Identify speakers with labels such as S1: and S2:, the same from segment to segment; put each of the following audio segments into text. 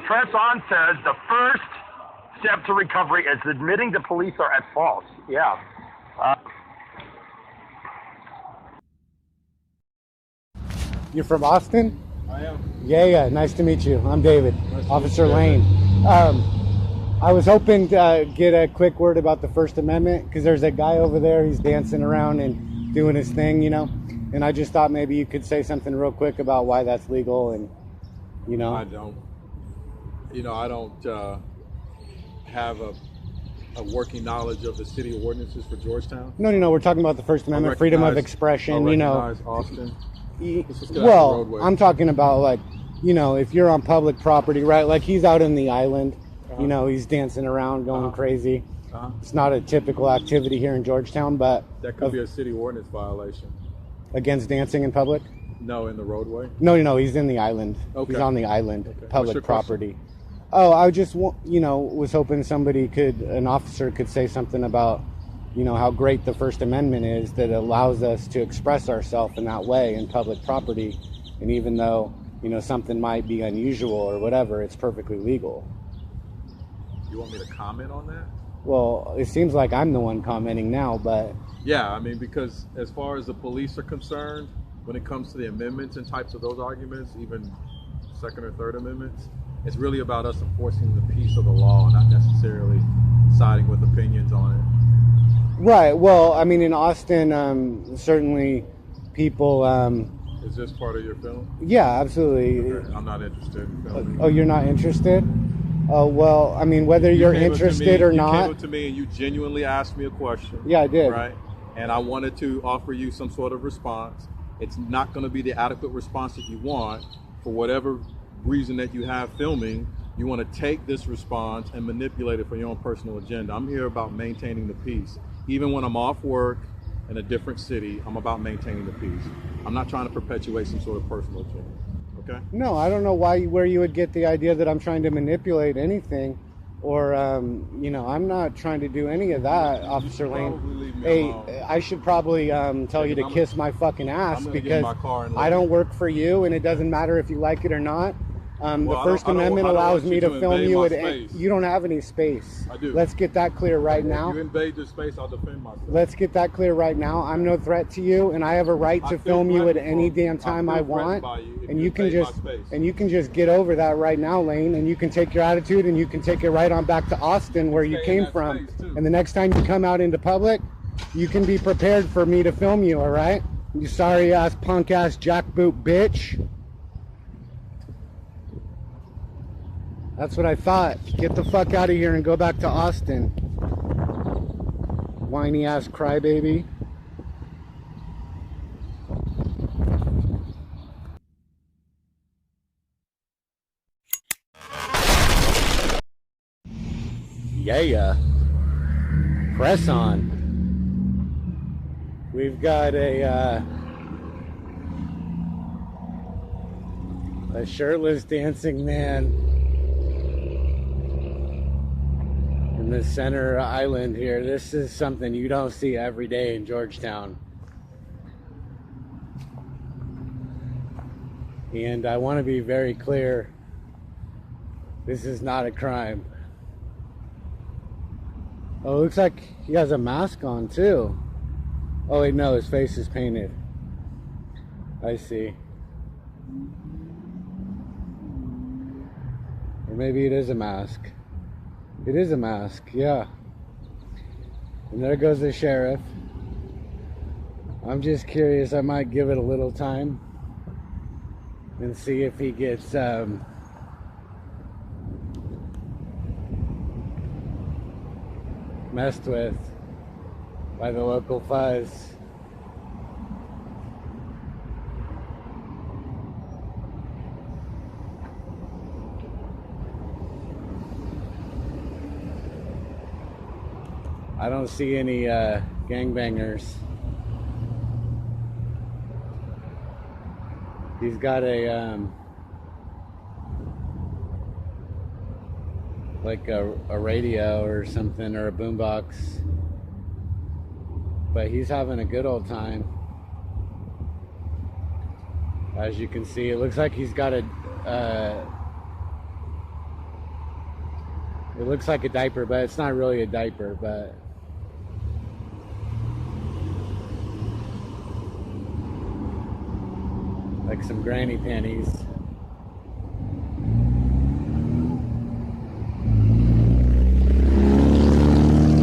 S1: Press On says the first step to recovery is admitting the police are at fault. Yeah.
S2: You're from Austin?
S3: I am.
S2: Yeah. Nice to meet you. I'm David,
S3: Nice
S2: Officer
S3: to meet you,
S2: Lane. I was hoping to get a quick word about the First Amendment because there's a guy over there. He's dancing around and doing his thing, you know. And I just thought maybe you could say something real quick about why that's legal and, you know.
S3: I don't. I don't have a working knowledge of the city ordinances for Georgetown.
S2: No. We're talking about the First Amendment, freedom of expression, you know.
S3: Austin.
S2: Well, I'm talking about, like, you know, if you're on public property, right? Like, he's out in the island, you know, he's dancing around, going crazy. It's not a typical activity here in Georgetown, but
S3: that could be a city ordinance violation.
S2: Against dancing in public?
S3: No, in the roadway.
S2: No, he's in the island.
S3: Okay.
S2: He's on the island, public property.
S3: Question?
S2: Oh, I just, you know, was hoping an officer could say something about, you know, how great the First Amendment is that allows us to express ourselves in that way in public property. And even though, you know, something might be unusual or whatever, it's perfectly legal.
S3: You want me to comment on that?
S2: Well, it seems like I'm the one commenting now, but...
S3: Yeah, I mean, because as far as the police are concerned, when it comes to the amendments and types of those arguments, even Second or Third Amendments, it's really about us enforcing the peace of the law, not necessarily siding with opinions on it.
S2: Right. Well, I mean, in Austin, certainly people...
S3: Is this part of your film?
S2: Yeah, absolutely.
S3: Okay. I'm not interested in filming.
S2: Oh, you're not interested? Oh, well, I mean, whether you're interested or not...
S3: You came up to me and you genuinely asked me a question.
S2: Yeah, I did.
S3: Right? And I wanted to offer you some sort of response. It's not going to be the adequate response that you want. For whatever reason that you have filming, you want to take this response and manipulate it for your own personal agenda. I'm here about maintaining the peace. Even when I'm off work in a different city, I'm about maintaining the peace. I'm not trying to perpetuate some sort of personal agenda. Okay?
S2: No, I don't know where you would get the idea that I'm trying to manipulate anything, or you know, I'm not trying to do any of that, Officer Lane. Hey, I should probably tell you to kiss my fucking ass because I don't work for you, and it doesn't matter if you like it or not. The First Amendment allows me to film you at you don't have any space.
S3: I do.
S2: Let's get that clear right now.
S3: If you invade your space, I'll defend myself.
S2: Let's get that clear right now. I'm no threat to you, and I have a right to film you at any damn time I want. And you can just get over that right now, Lane, and you can take your attitude and you can take it right on back to Austin where you came from. And the next time you come out into public, you can be prepared for me to film you, all right? You sorry ass punk ass jackboot bitch. That's what I thought. Get the fuck out of here and go back to Austin. Whiny ass crybaby. Yeah. Press on. We've got a shirtless dancing man in the center island here. This is something you don't see every day in Georgetown. And I want to be very clear, this is not a crime. Oh, it looks like he has a mask on too. Oh wait, no, his face is painted. I see. Or maybe it is a mask. It is a mask, yeah. And there goes the sheriff. I'm just curious, I might give it a little time and see if he gets messed with by the local fuzz. I don't see any gangbangers. He's got a like a radio or something, or a boombox, but he's having a good old time. As you can see, it looks like he's got a It looks like a diaper, but it's not really a diaper, but like some granny panties.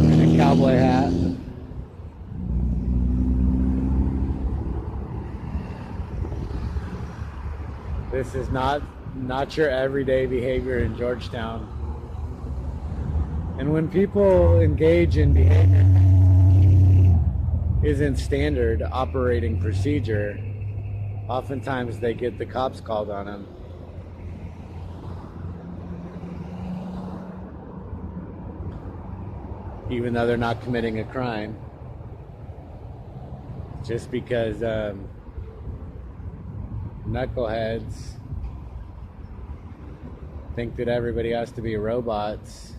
S2: And a cowboy hat. This is not your everyday behavior in Georgetown. And when people engage in behavior isn't standard operating procedure, oftentimes they get the cops called on them. Even though they're not committing a crime. Just because knuckleheads think that everybody has to be robots.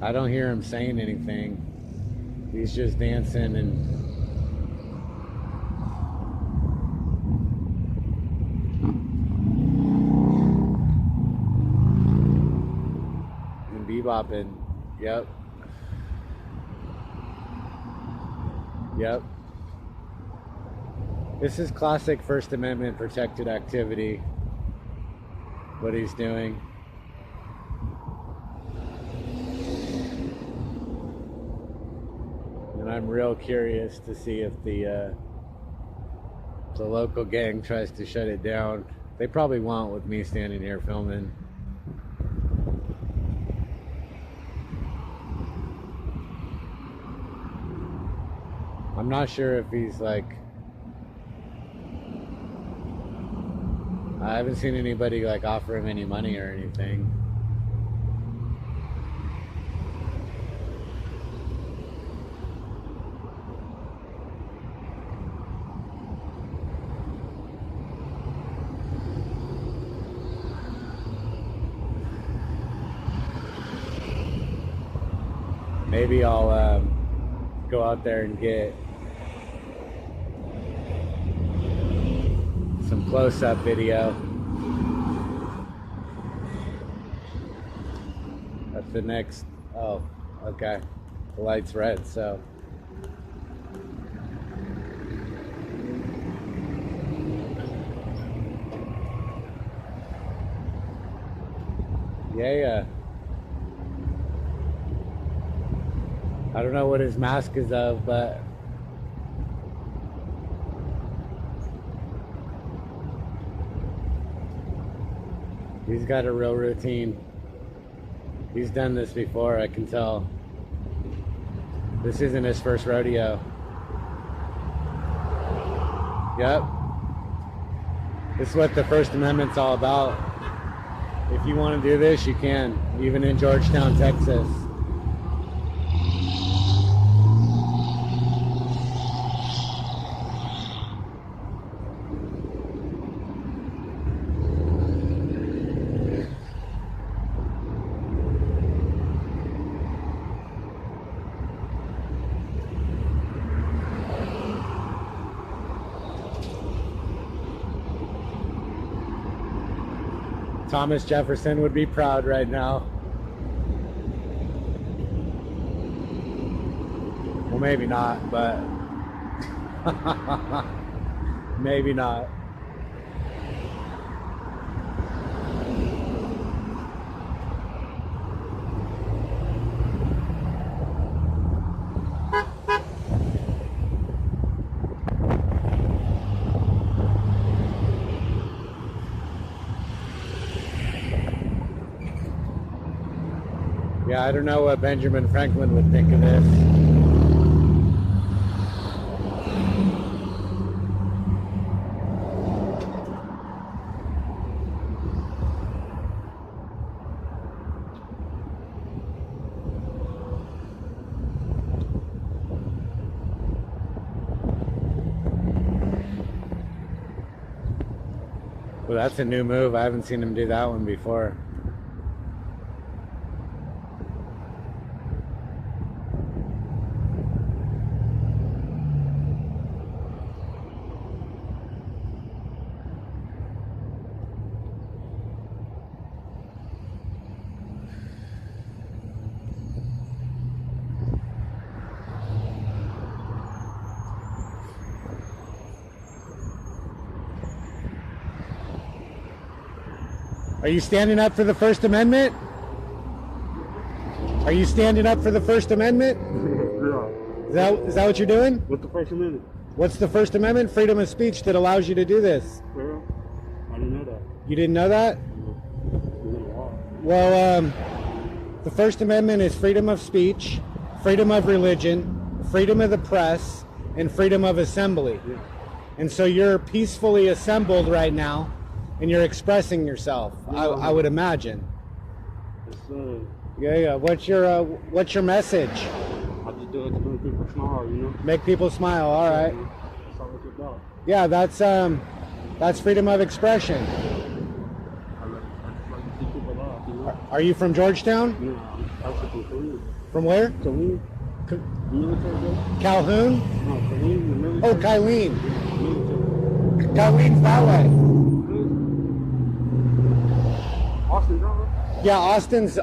S2: I don't hear him saying anything. He's just dancing and bebopping. Yep. Yep. This is classic First Amendment protected activity, what he's doing. And I'm real curious to see if the local gang tries to shut it down. They probably won't with me standing here filming. I'm not sure if he's like, I haven't seen anybody like offer him any money or anything. Maybe I'll go out there and get some close-up video. That's the next. Oh, okay. The light's red, so. Yeah. I don't know what his mask is of, but he's got a real routine. He's done this before, I can tell. This isn't his first rodeo. Yep. This is what the First Amendment's all about. If you want to do this, you can, even in Georgetown, Texas. Thomas Jefferson would be proud right now. Well, maybe not, but maybe not. Yeah, I don't know what Benjamin Franklin would think of this. Well, that's a new move. I haven't seen him do that one before. Are you standing up for the First Amendment? Are you standing up for the First Amendment?
S4: Yeah.
S2: Is that what you're doing?
S4: What's the First Amendment?
S2: What's the First Amendment? Freedom of speech that allows you to do this.
S4: Yeah. I didn't know that.
S2: You didn't know that? Well, the First Amendment is freedom of speech, freedom of religion, freedom of the press, and freedom of assembly.
S4: Yeah.
S2: And so you're peacefully assembled right now, and you're expressing yourself. I would imagine. Yeah. What's your message?
S4: I just do it to make people smile, you know.
S2: Make people smile. All right.
S4: That's all it's about.
S2: Yeah, that's freedom of expression.
S4: I just like to see people laugh, you know.
S2: Are you from Georgetown?
S4: No, I'm actually from Korea.
S2: From where?
S4: Korea. Military base?
S2: Calhoun?
S4: No, Korea, the military.
S2: Oh, Kylene.
S4: Military.
S2: Kylene's that way.
S4: Austin, brother?
S2: Yeah, Austin's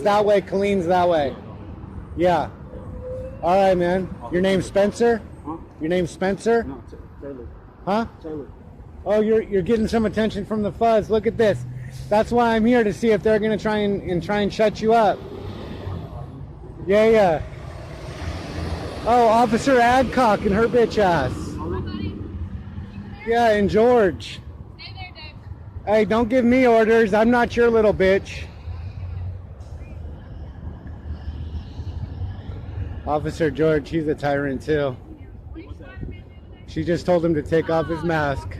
S2: that way. Kylene's that way. Yeah. All right, man. Your name's Spencer?
S4: Huh?
S2: Your name's Spencer?
S4: No, Taylor.
S2: Huh?
S4: Taylor.
S2: Oh, you're getting some attention from the fuzz. Look at this. That's why I'm here, to see if they're gonna try and shut you up. Yeah. Oh, Officer adCOCK and her bitch ass. Yeah, and George.
S5: Stay there, Dave.
S2: Hey, don't give me orders. I'm not your little bitch. Officer George, he's a tyrant too. She just told him to take off his mask.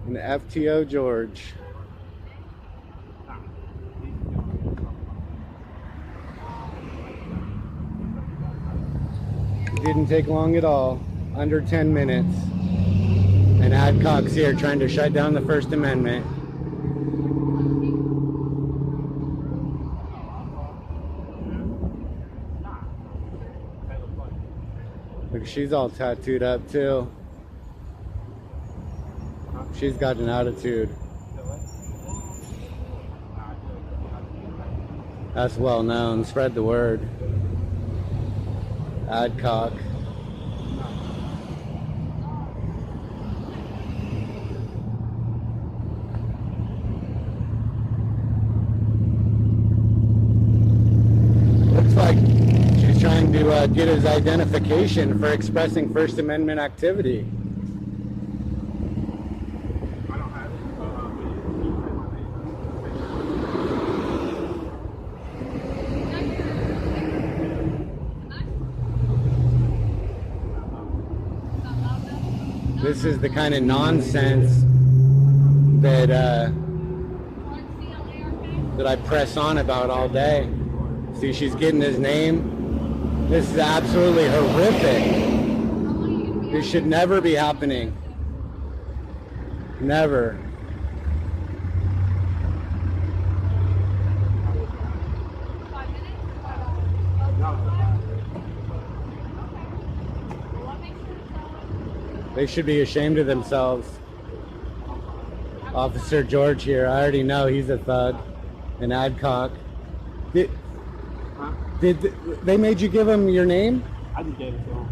S2: And FTO George. It didn't take long at all. Under 10 minutes. And adCOCK's here trying to shut down the First Amendment. Look, she's all tattooed up too. She's got an attitude. That's well known. Spread the word. adCOCK. Looks like she's trying to get his identification for expressing First Amendment activity. This is the kind of nonsense that that I press on about all day. See, she's getting his name. This is absolutely horrific. This should never be happening. Never. They should be ashamed of themselves. Officer George here, I already know he's a thug. And adCOCK. Did they made you give him your name?
S4: I just gave it to him.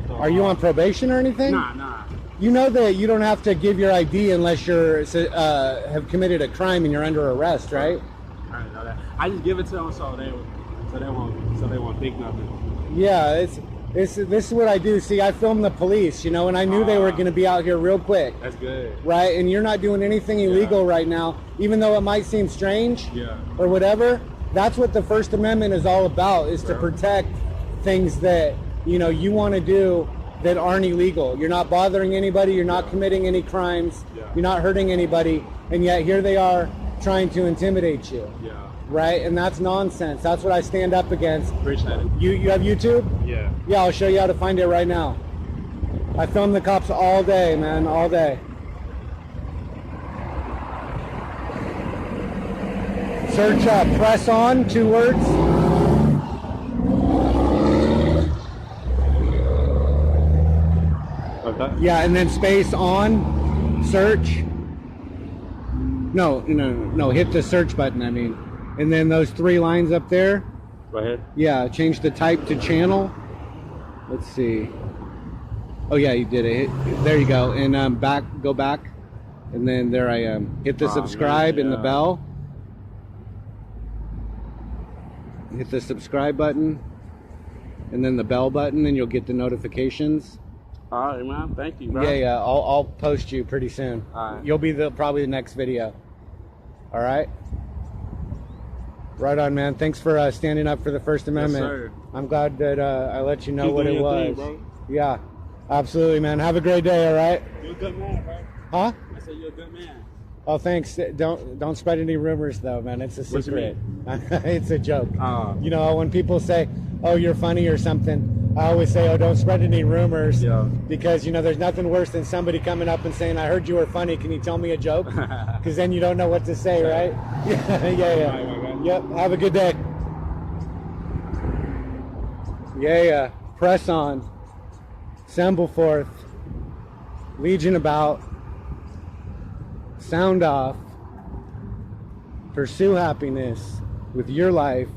S4: So
S2: are you on probation or anything?
S4: Nah.
S2: You know that you don't have to give your ID unless you're have committed a crime and you're under arrest, right?
S4: I didn't know that. I just give it to them so they won't think nothing.
S2: Yeah, this is what I do. See, I film the police, you know, and I knew they were going to be out here real quick.
S4: That's good.
S2: Right? And you're not doing anything illegal right now, even though it might seem strange or whatever. That's what the First Amendment is all about, is to protect things that, you know, you want to do that aren't illegal. You're not bothering anybody. You're not committing any crimes. You're not hurting anybody. And yet here they are trying to intimidate you. Right? And that's nonsense. That's what I stand up against.
S4: Appreciate it.
S2: You have YouTube?
S4: Yeah.
S2: Yeah, I'll show you how to find it right now. I film the cops all day, man, all day. Search press on, 2 words.
S4: Okay.
S2: Yeah, and then space on, search. No, hit the search button, I mean. And then those 3 lines up there.
S4: Go ahead.
S2: Yeah, change the type to channel. Let's see. Oh yeah, you did it. There you go. And go back. And then there I am. Hit the subscribe and the bell. Hit the subscribe button. And then the bell button, and you'll get the notifications.
S4: All right, man. Thank you, bro.
S2: Yeah. I'll post you pretty soon.
S4: All right.
S2: You'll be probably the next video. All right. Right on, man. Thanks for standing up for the First Amendment.
S4: Yes, sir.
S2: I'm glad that I let you know
S4: Keep
S2: what
S4: doing
S2: it
S4: your
S2: was.
S4: thing, bro.
S2: Yeah, absolutely, man. Have a great day. All right.
S4: You're a good man, bro.
S2: Huh?
S4: I said you're a good man.
S2: Oh, thanks. Don't spread any rumors, though, man. It's a
S4: What you
S2: secret. It's a joke.
S4: Oh.
S2: You know, when people say, "Oh, you're funny" or something, I always say, "Oh, don't spread any rumors."
S4: Yeah.
S2: Because you know, there's nothing worse than somebody coming up and saying, "I heard you were funny. Can you tell me a joke?" Because then you don't know what to say, right? Yeah.
S4: Right.
S2: Yep. Have a good day. Yeah. Press on. Assemble forth. Legion about. Sound off. Pursue happiness with your life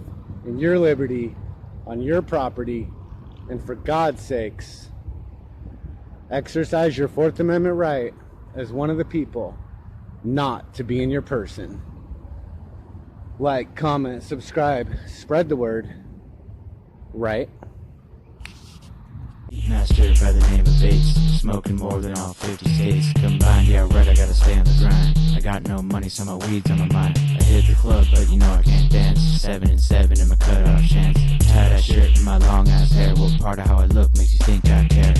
S2: and your liberty on your property, and for God's sakes, exercise your Fourth Amendment right as one of the people not to be in your person. Like, comment, subscribe, spread the word, right?
S5: Master by the name of Bates, smoking more than all 50 states combined. Yeah, right, I gotta stay on the grind. I got no money, so my weed's on my mind. I hit the club, but you know I can't dance. 7 and 7 in my cutoff chance. Had that shirt in my long ass hair. What part of how I look makes you think I care?